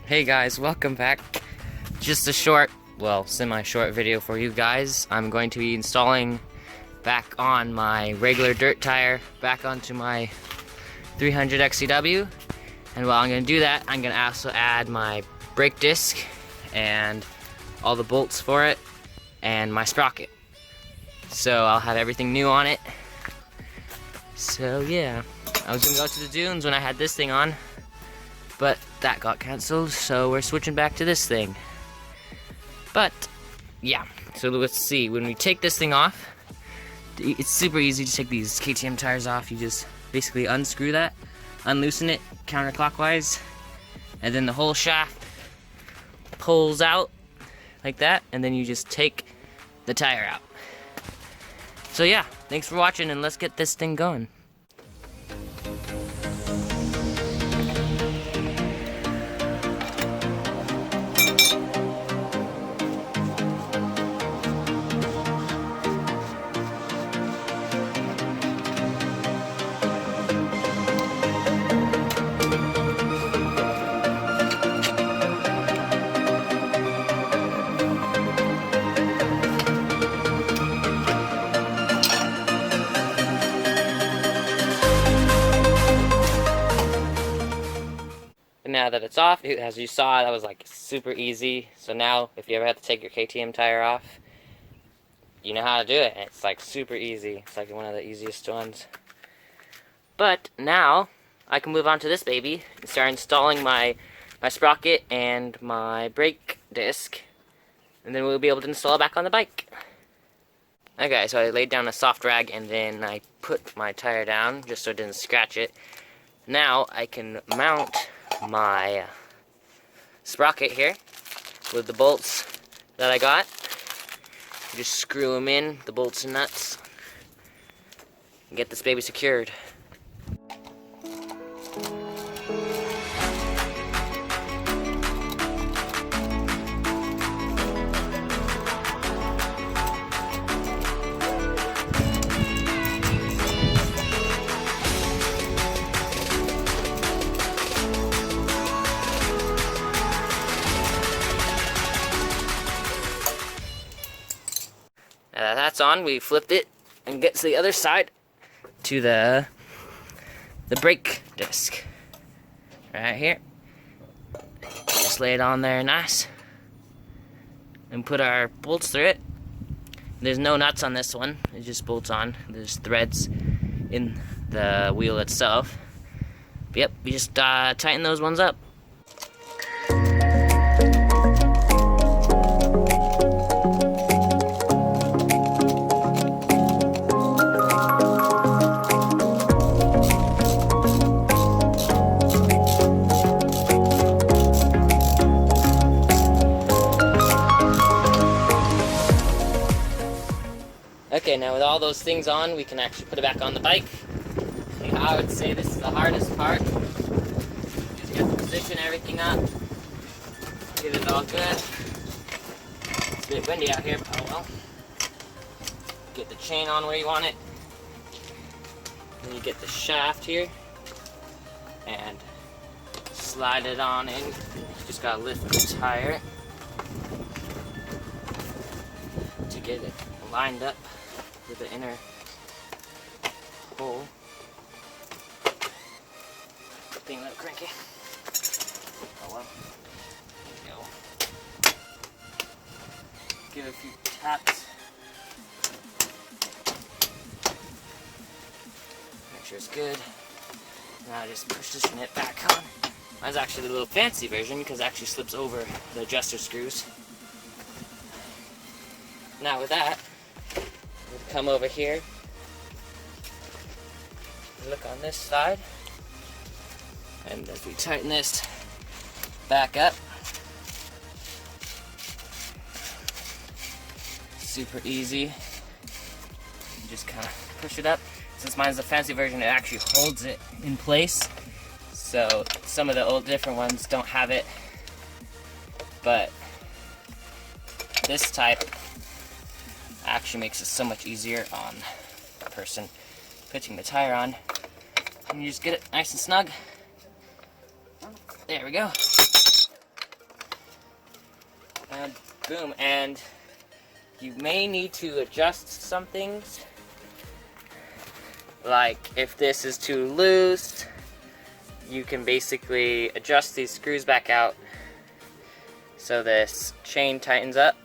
Hey guys, welcome back. Just a short, well, semi-short video for you guys. I'm going to be installing back on my regular dirt tire, back onto my 300 XCW. And while I'm going to do that, I'm going to also add my brake disc and all the bolts for it and my sprocket. So I'll have everything new on it. So yeah, I was going to go to the dunes when I had this thing on, but that got canceled, so we're switching back to this thing. But yeah, so let's see, when we take this thing off, it's super easy to take these KTM tires off. You just basically unscrew that, unloosen it counterclockwise, and then the whole shaft pulls out like that, and then you just take the tire out. So yeah, thanks for watching, and let's get this thing going. Now that it's off, as you saw, that was like super easy. So now, if you ever have to take your KTM tire off, you know how to do it. It's like super easy. It's like one of the easiest ones. But now, I can move on to this baby and start installing my sprocket and my brake disc. And then we'll be able to install it back on the bike. Okay, so I laid down a soft rag and then I put my tire down just so it didn't scratch it. Now I can mount my sprocket here with the bolts that I got. Just screw them in, the bolts and nuts, and get this baby secured. Now that that's on, we flipped it and get to the other side to the brake disc. Right here. Just lay it on there nice. And put our bolts through it. There's no nuts on this one, it just bolts on. There's threads in the wheel itself. But yep, we just tighten those ones up. Okay, now with all those things on, we can actually put it back on the bike. And I would say this is the hardest part. Just get the position, everything up. Get it all good. It's a bit windy out here, but oh well. Get the chain on where you want it. Then you get the shaft here. And slide it on in. You just gotta lift the tire to get it lined up with the inner hole. Being a little cranky. Oh well. There you go. Give it a few taps. Make sure it's good. Now just push this nut back on. Mine's actually the little fancy version because it actually slips over the adjuster screws. Now with that, we'll come over here, look on this side, and as we tighten this back up, super easy, you just kind of push it up. Since mine's the fancy version, it actually holds it in place, so some of the old different ones don't have it, but this type actually makes it so much easier on the person putting the tire on. And you just get it nice and snug. There we go. Boom, and you may need to adjust some things. Like if this is too loose, you can basically adjust these screws back out so this chain tightens up.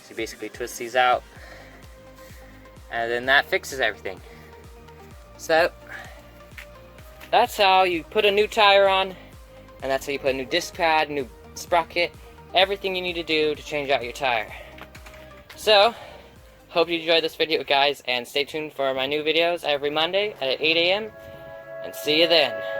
So you basically twist these out, and then that fixes everything. So that's how you put a new tire on, and that's how you put a new disc pad, new sprocket, everything you need to do to change out your tire. So, hope you enjoyed this video, guys, and stay tuned for my new videos every Monday at 8 a.m. and see you then.